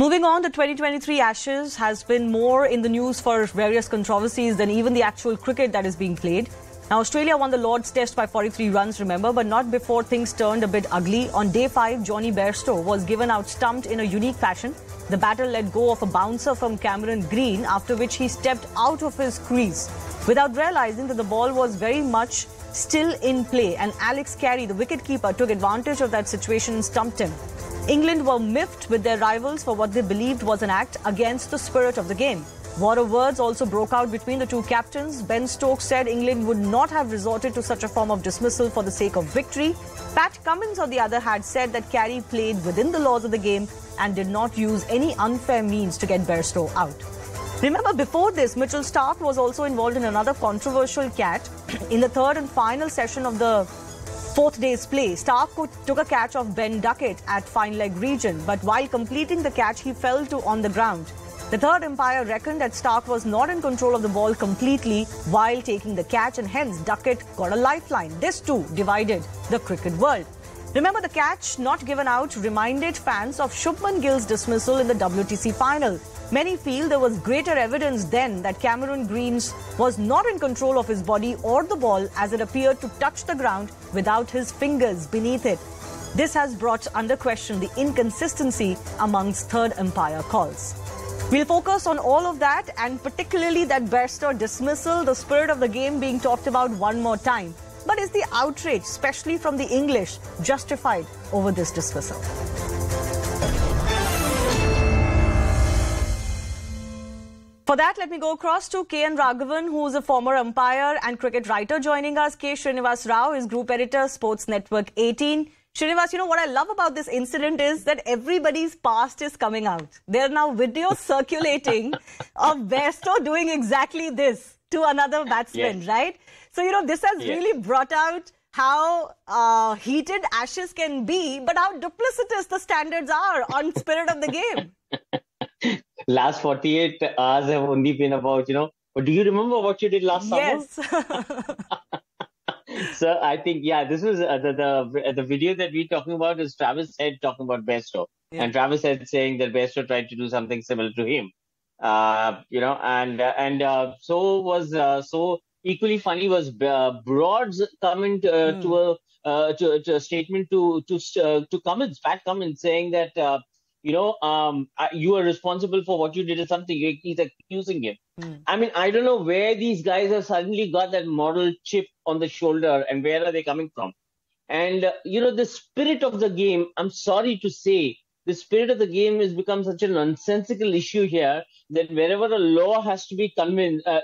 Moving on, the 2023 Ashes has been more in the news for various controversies than even the actual cricket that is being played. Now, Australia won the Lord's Test by 43 runs, remember, but not before things turned a bit ugly. On day 5, Jonny Bairstow was given out stumped in a unique fashion. The batter let go of a bouncer from Cameron Green, after which he stepped out of his crease without realising that the ball was very much still in play, and Alex Carey, the wicketkeeper, took advantage of that situation and stumped him. England were miffed with their rivals for what they believed was an act against the spirit of the game. War of words also broke out between the two captains. Ben Stokes said England would not have resorted to such a form of dismissal for the sake of victory. Pat Cummins, on the other hand, said that Carey played within the laws of the game and did not use any unfair means to get Bairstow out. Remember, before this, Mitchell Starc was also involved in another controversial catch. In the third and final session of the fourth day's play, Starc took a catch of Ben Duckett at fine leg region, but while completing the catch, he fell to on the ground. The third umpire reckoned that Starc was not in control of the ball completely while taking the catch, and hence Duckett got a lifeline. This too divided the cricket world. Remember, the catch not given out reminded fans of Shubman Gill's dismissal in the WTC final. Many feel there was greater evidence then that Cameron Green was not in control of his body or the ball, as it appeared to touch the ground without his fingers beneath it. This has brought under question the inconsistency amongst third umpire calls. We'll focus on all of that, and particularly that Bairstow dismissal, the spirit of the game being talked about one more time. But is the outrage, especially from the English, justified over this dismissal? For that, let me go across to K.N. Raghavan, who is a former umpire and cricket writer, joining us. K. Srinivas Rao is Group Editor, Sports Network 18. Srinivas, you know what I love about this incident is that everybody's past is coming out. There are now videos circulating of Bairstow doing exactly this to another batsman, right? So, you know, this has really brought out how heated Ashes can be, but how duplicitous the standards are on spirit of the game. Last 48 hours have only been about, you know, but do you remember what you did last summer? Yes. So I think, this was the video that we're talking about is Travis Head talking about Bairstow. Yeah. And Travis Head saying that Bairstow tried to do something similar to him. So equally funny was Broad's comment to a statement to Cummins, Pat Cummins, saying that you are responsible for what you did or something. He's accusing him. I mean, I don't know where these guys have suddenly got that moral chip on the shoulder and where are they coming from. And, the spirit of the game, I'm sorry to say, the spirit of the game has become such a nonsensical issue here that wherever a law has to be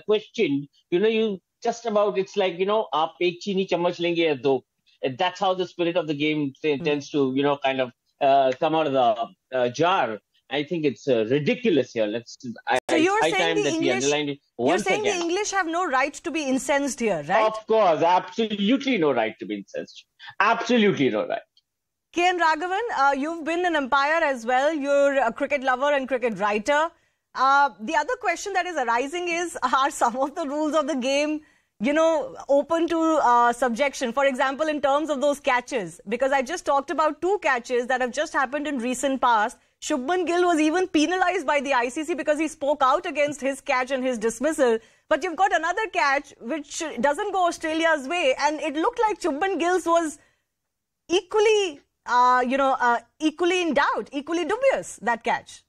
questioned, you just about, it's like, aap ek chini chammach lenge ya do. That's how the spirit of the game tends to, kind of come out of the jar. I think it's ridiculous here. So you're saying the English have no right to be incensed here, right? Of course, absolutely no right to be incensed. Absolutely no right. K.N. Raghavan, you've been an umpire as well. You're a cricket lover and cricket writer. The other question that is arising is, are some of the rules of the game, open to subjection? For example, in terms of those catches, because I just talked about two catches that have just happened in recent past. Shubman Gill was even penalised by the ICC because he spoke out against his catch and his dismissal. But you've got another catch which doesn't go Australia's way, and it looked like Shubman Gill's was equally, equally in doubt, equally dubious, that catch.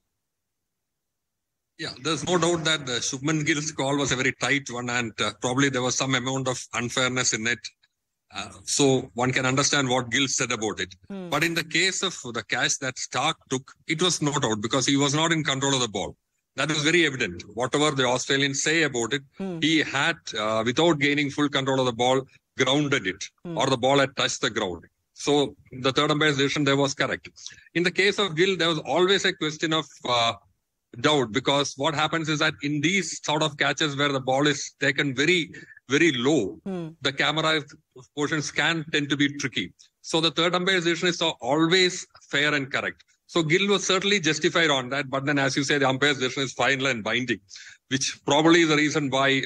Yeah, there's no doubt that Shubman Gill's call was a very tight one, and probably there was some amount of unfairness in it. So one can understand what Gill said about it. But in the case of the catch that Starc took, it was not out because he was not in control of the ball. That was very evident. Whatever the Australians say about it, he had, without gaining full control of the ball, grounded it, or the ball had touched the ground. So the third umpire's decision there was correct. In the case of Gill, there was always a question of doubt, because what happens is that in these sort of catches where the ball is taken very, very low, the camera portions can tend to be tricky. So the third umpire's decision is always fair and correct. So Gill was certainly justified on that, but then, as you say, the umpire's decision is final and binding, which probably is the reason why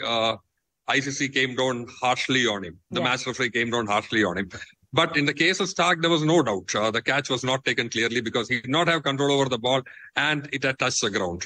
ICC came down harshly on him. The match referee came down harshly on him. But in the case of Starc, there was no doubt. The catch was not taken clearly because he did not have control over the ball and it had touched the ground.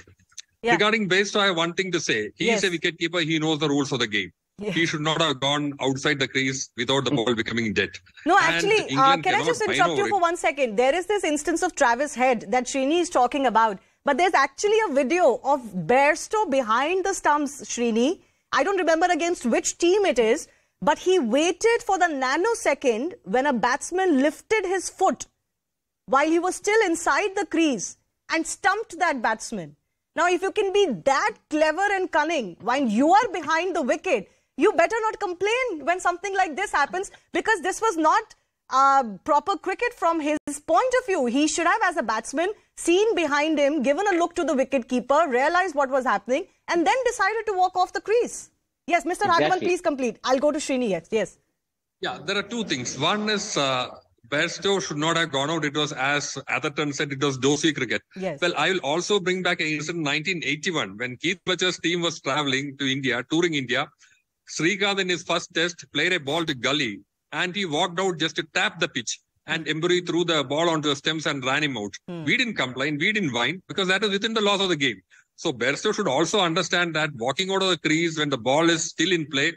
Yeah. Regarding Bairstow, I have one thing to say. He is a wicketkeeper. He knows the rules of the game. Yeah. He should not have gone outside the crease without the ball becoming dead. No, actually, can I just interrupt you for 1 second? There is this instance of Travis Head that Srini is talking about. But there's actually a video of Bairstow behind the stumps, Srini. I don't remember against which team it is. But he waited for the nanosecond when a batsman lifted his foot while he was still inside the crease and stumped that batsman. Now, if you can be that clever and cunning when you are behind the wicket, you better not complain when something like this happens, because this was not proper cricket from his point of view. He should have, as a batsman, seen behind him, given a look to the wicketkeeper, realized what was happening, and then decided to walk off the crease. Yes, Mr. Raghavan, please complete. I'll go to Srini next. Yes. Yeah, there are two things. One is Bairstow should not have gone out. It was, as Atherton said, it was dosy cricket. Yes. Well, I will also bring back an incident in 1981 when Keith Butcher's team was travelling to India, touring India. Srikanth in his first test played a ball to gully and he walked out just to tap the pitch. And Embury threw the ball onto the stems and ran him out. We didn't complain, we didn't whine, because that was within the laws of the game. So Bairstow should also understand that walking out of the crease when the ball is still in play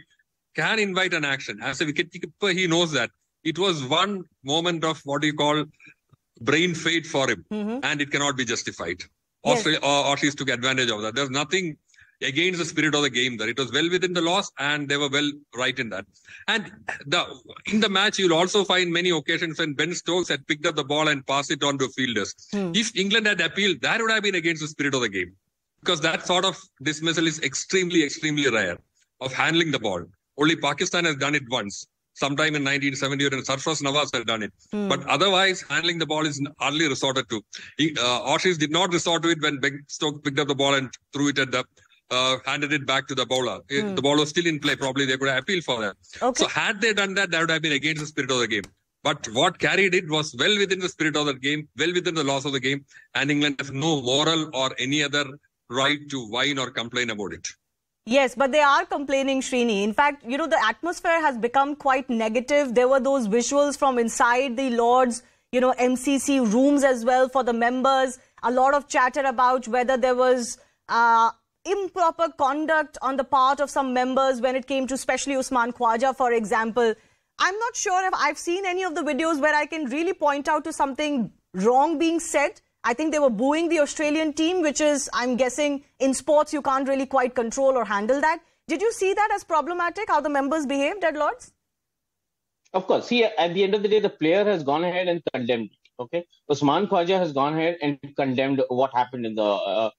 can invite an action. As a wicketkeeper, he knows that. It was one moment of what you call brain fade for him, and it cannot be justified. Yes. Australia, or at least took advantage of that. There's nothing against the spirit of the game there. It was well within the laws, and they were well right in that. And in the match, you'll also find many occasions when Ben Stokes had picked up the ball and passed it on to fielders. If England had appealed, that would have been against the spirit of the game. Because that sort of dismissal is extremely, extremely rare of handling the ball. Only Pakistan has done it once, sometime in 1970, and Sarfraz Nawaz had done it. But otherwise, handling the ball is hardly resorted to. Aussies did not resort to it when Ben Stokes picked up the ball and threw it at the, handed it back to the bowler. The ball was still in play. Probably they could have appealed for that. Okay. So had they done that, that would have been against the spirit of the game. But what Carey did was well within the spirit of the game, well within the laws of the game, and England has no moral or any other right to whine or complain about it. Yes, but they are complaining, Srini. In fact, you know, the atmosphere has become quite negative. There were those visuals from inside the Lords, you know, MCC rooms as well for the members. A lot of chatter about whether there was improper conduct on the part of some members when it came to especially Usman Khwaja, for example. I'm not sure if I've seen any of the videos where I can really point out to something wrong being said. I think they were booing the Australian team, which is, I'm guessing, in sports, you can't really quite control or handle that. Did you see that as problematic, how the members behaved at Lords? Of course. See, at the end of the day, the player has gone ahead and condemned it. Okay, Usman Khwaja has gone ahead and condemned what happened in the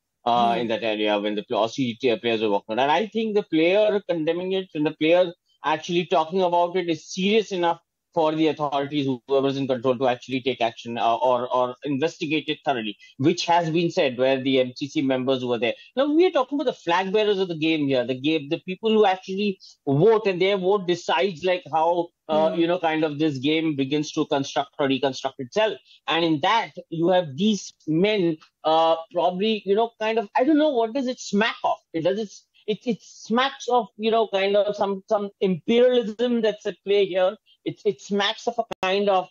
in that area when the Aussie players were walking. And I think the player condemning it and the player actually talking about it is serious enough for the authorities, whoever's in control, to actually take action or investigate it thoroughly, which has been said where the MCC members were there. Now, we are talking about the flag bearers of the game here, the people who actually vote, and their vote decides like how, you know, kind of this game begins to construct or reconstruct itself. And in that, you have these men probably, you know, kind of, I don't know, what does it smack of? It smacks of, you know, kind of some imperialism that's at play here. It smacks of a kind of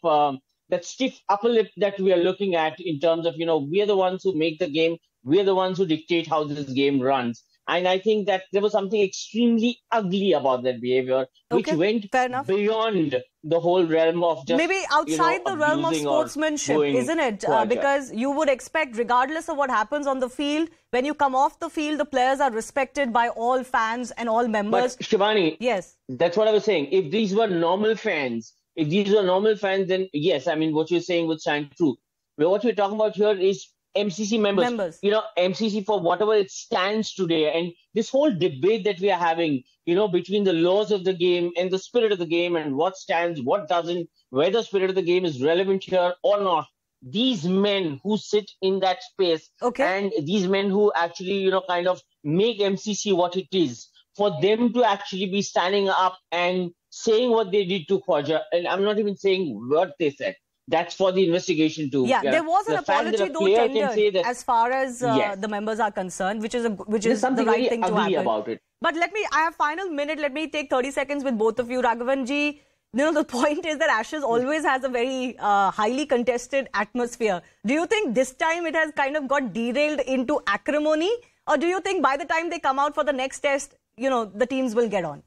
that stiff upper lip that we are looking at in terms of, you know, we are the ones who make the game. We are the ones who dictate how this game runs. And I think that there was something extremely ugly about that behavior, which went beyond the whole realm of just, maybe outside the realm of sportsmanship, isn't it? Because you would expect, regardless of what happens on the field, when you come off the field, the players are respected by all fans and all members. But Shivani, yes, that's what I was saying. If these were normal fans, then yes, I mean, what you're saying would stand true. But what we're talking about here is MCC members, you know, MCC for whatever it stands today. And this whole debate that we are having, you know, between the laws of the game and the spirit of the game and what stands, what doesn't, whether the spirit of the game is relevant here or not. These men who sit in that space and these men who actually, you know, kind of make MCC what it is, for them to actually be standing up and saying what they did to Khwaja, and I'm not even saying what they said. That's for the investigation too. Yeah, there was an apology though tendered as far as the members are concerned, which is the right thing to happen. About it. But I have final minute. Let me take 30 seconds with both of you. Raghavan ji, the point is that Ashes always has a very highly contested atmosphere. Do you think this time it has kind of got derailed into acrimony? Or do you think by the time they come out for the next test, the teams will get on?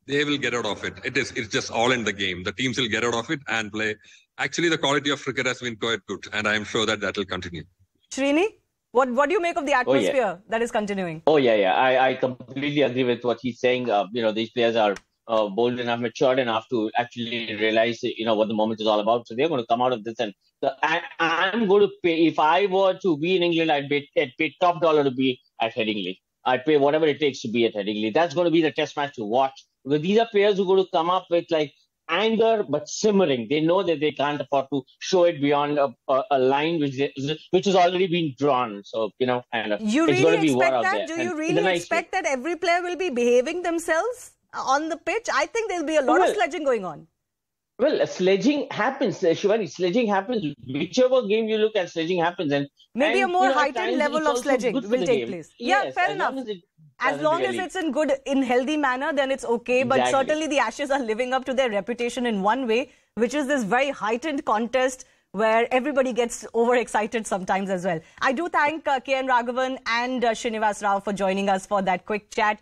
They will get out of it. It's just all in the game. The teams will get out of it and play. Actually, the quality of cricket has been quite good, and I am sure that will continue. Srini, what do you make of the atmosphere that is continuing? Oh, yeah. I completely agree with what he's saying. These players are bold enough, matured enough to actually realize, what the moment is all about. So they're going to come out of this. And I'm going to pay, if I were to be in England, I'd pay top dollar to be at Headingley. I'd pay whatever it takes to be at Headingley. That's going to be the test match to watch. Because these are players who are going to come up with anger, but simmering. They know that they can't afford to show it beyond a line which has already been drawn. So, you it's going to be war out there. Do you really expect that every player will be behaving themselves on the pitch? I think there'll be a lot of sledging going on. Well, sledging happens, Shivani. Sledging happens. Whichever game you look at, sledging happens. Maybe a more heightened level of sledging will take place. Yes, fair enough. As long as it's in healthy manner, then it's okay. But certainly the Ashes are living up to their reputation in one way, which is this very heightened contest where everybody gets overexcited sometimes as well. I do thank K.N. Raghavan and Srinivas Rao for joining us for that quick chat.